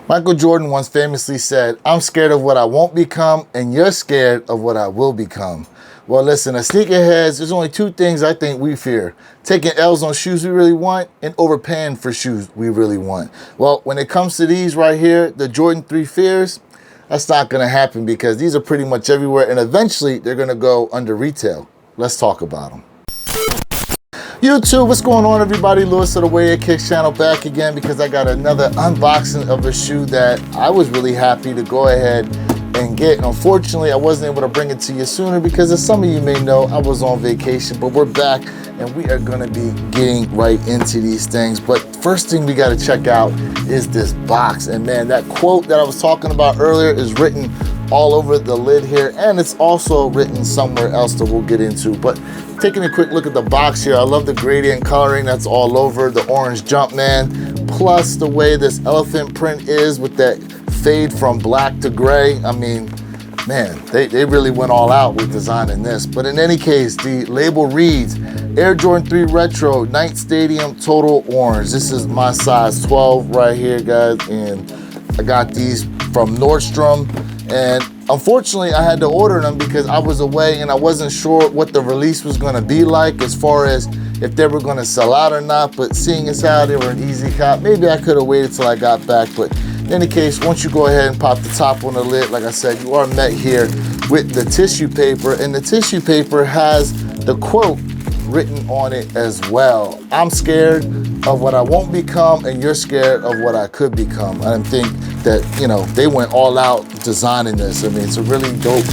Michael Jordan once famously said, "I'm scared of what I won't become, and you're scared of what I will become." Well, listen, as sneakerheads, there's only two things I think we fear: taking L's on shoes we really want and overpaying for shoes we really want. Well, when it comes to these right here, the Jordan 3 Fears, that's not going to happen because these are pretty much everywhere, and eventually they're going to go under retail. Let's talk about them. YouTube, what's going on, everybody? Lewis of the Way It Kicks channel back again because I got another unboxing of a shoe that I was really happy to go ahead and get. Unfortunately, I wasn't able to bring it to you sooner because, as some of you may know, I was on vacation, but we're back and we are going to be getting right into these things. But first thing we got to check out is this box. And man, that quote that I was talking about earlier is written all over the lid here, and it's also written somewhere else that we'll get into. But taking a quick look at the box here, I love the gradient coloring that's all over the orange Jumpman, plus the way this elephant print is with that fade from black to gray. I mean, man, they really went all out with designing this. But in any case, the label reads Air Jordan 3 Retro Night Stadium Total Orange. This is my size 12 right here, guys, and I got these from Nordstrom. And unfortunately, I had to order them because I was away and I wasn't sure what the release was going to be like as far as if they were going to sell out or not. But seeing as how they were an easy cop, maybe I could have waited till I got back. But in any case, once you go ahead and pop the top on the lid, like I said, you are met here with the tissue paper, and the tissue paper has the quote written on it as well. I'm scared of what I won't become, and you're scared of what I could become. I think that, you know, they went all out designing this. I mean, it's a really dope,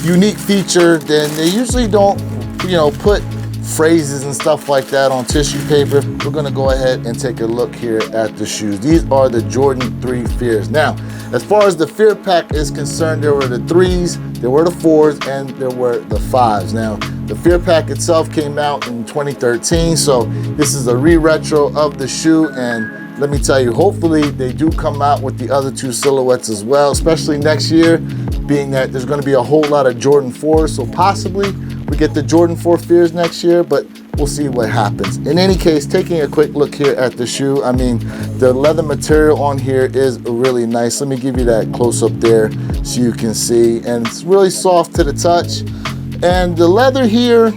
unique feature. Then they usually don't, you know, put phrases and stuff like that on tissue paper. We're gonna go ahead and take a look here at the shoes. These are the Jordan 3 Fears. Now, as far as the Fear Pack is concerned, there were the 3s, there were the 4s, and there were the 5s. Now, the Fear Pack itself came out in 2013, so this is a re-retro of the shoe, and let me tell you, hopefully they do come out with the other 2 silhouettes as well, especially next year, being that there's gonna be a whole lot of Jordan 4s, so possibly we get the Jordan 4 Fears next year, but we'll see what happens. In any case, taking a quick look here at the shoe, I mean, the leather material on here is really nice. Let me give you that close up there so you can see, and it's really soft to the touch. And the leather here,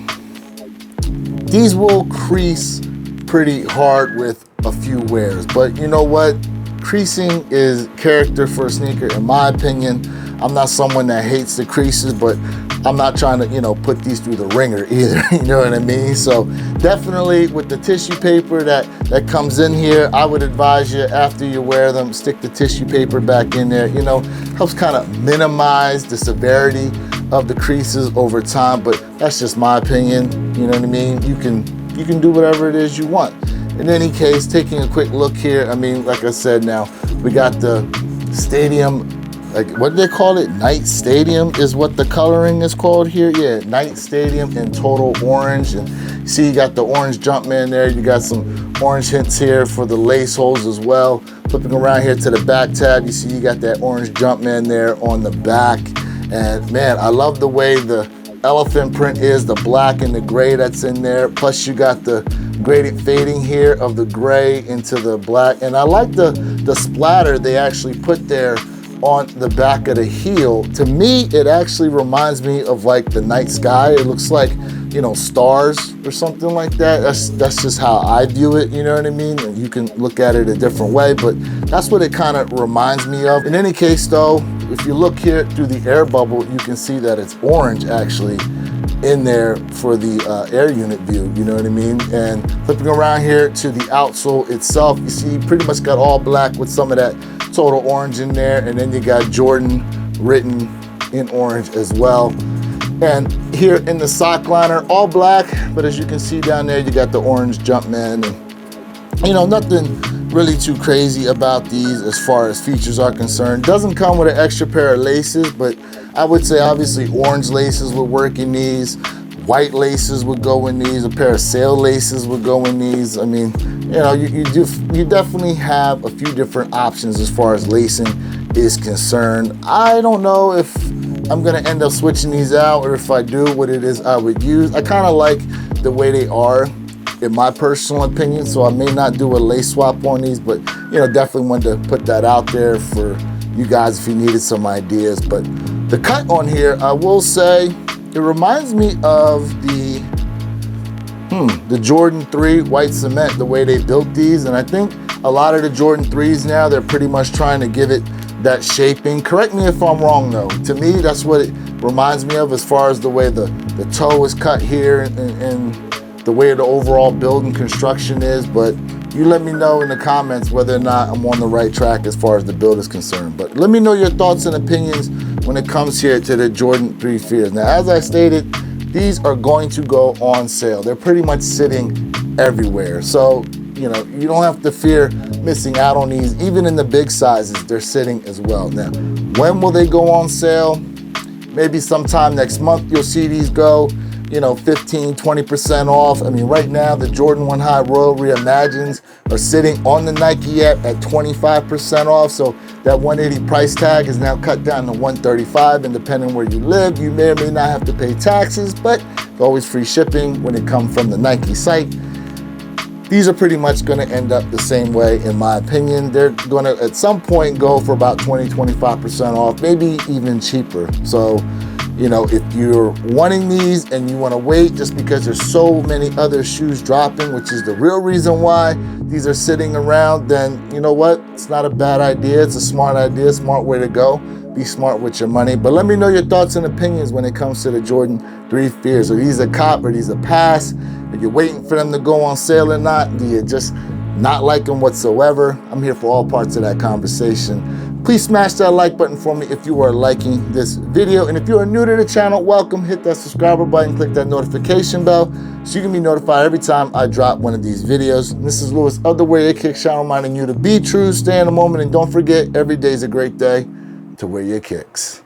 these will crease pretty hard with a few wears, but you know what? Creasing is character for a sneaker, in my opinion. I'm not someone that hates the creases, but I'm not trying to, you know, put these through the ringer either, you know what I mean? So definitely with the tissue paper that comes in here, I would advise you after you wear them, stick the tissue paper back in there. You know, helps kind of minimize the severity of the creases over time, but that's just my opinion, you know what I mean? You can do whatever it is you want. In any case, taking a quick look here, I mean, like I said, now we got the stadium, like what do they call it? Night Stadium is what the coloring is called here. Yeah, Night Stadium in total orange. And see, you got the orange Jumpman there. You got some orange hints here for the lace holes as well. Flipping around here to the back tab, you see you got that orange Jumpman there on the back. And man, I love the way the elephant print is, the black and the gray that's in there. Plus you got the gradient fading here of the gray into the black. And I like the splatter they actually put there on the back of the heel. To me, it actually reminds me of like the night sky. It looks like, you know, stars or something like that. That's just how I view it, you know what I mean? And you can look at it a different way, but that's what it kind of reminds me of. In any case though, if you look here through the air bubble, you can see that it's orange actually in there for the air unit view, you know what I mean? And flipping around here to the outsole itself, you see you pretty much got all black with some of that total orange in there, and then you got Jordan written in orange as well. And here in the sock liner, all black, but as you can see down there, you got the orange Jumpman, and you know, nothing really too crazy about these as far as features are concerned. Doesn't come with an extra pair of laces, but I would say obviously orange laces would work in these, white laces would go in these, a pair of sail laces would go in these. I mean, you know, you definitely have a few different options as far as lacing is concerned. I don't know if I'm gonna end up switching these out, or if I do, what it is I would use. I kind of like the way they are in my personal opinion, so I may not do a lace swap on these, but you know, definitely wanted to put that out there for you guys if you needed some ideas. But the cut on here, I will say, it reminds me of the Jordan 3 white cement, the way they built these. And I think a lot of the Jordan 3s now, they're pretty much trying to give it that shaping. Correct me if I'm wrong though. To me, that's what it reminds me of as far as the way the toe is cut here and the way the overall build and construction is. But you let me know in the comments whether or not I'm on the right track as far as the build is concerned. But let me know your thoughts and opinions when it comes here to the Jordan 3 Fears. Now, as I stated, these are going to go on sale. They're pretty much sitting everywhere. So, you know, you don't have to fear missing out on these. Even in the big sizes, they're sitting as well. Now, when will they go on sale? Maybe sometime next month you'll see these go, you know, 15, 20% off. I mean, right now the Jordan 1 High Royal Reimagines are sitting on the Nike app at 25% off. So that 180 price tag is now cut down to 135, and depending where you live, you may or may not have to pay taxes, but it's always free shipping when it comes from the Nike site. These are pretty much gonna end up the same way, in my opinion. They're gonna, at some point, go for about 20, 25% off, maybe even cheaper. So, you know, if you're wanting these and you wanna wait just because there's so many other shoes dropping, which is the real reason why these are sitting around, then you know what? It's not a bad idea. It's a smart idea, smart way to go. Be smart with your money. But let me know your thoughts and opinions when it comes to the Jordan 3 Fears. Are these a cop? Are these a pass? Are you waiting for them to go on sale or not? Do you just not like them whatsoever? I'm here for all parts of that conversation. Please smash that like button for me if you are liking this video. And if you are new to the channel, welcome. Hit that subscriber button, click that notification bell so you can be notified every time I drop one of these videos. And this is Lewis of the Wear Your Kicks channel, reminding you to be true, stay in the moment, and don't forget, every day is a great day to wear your kicks.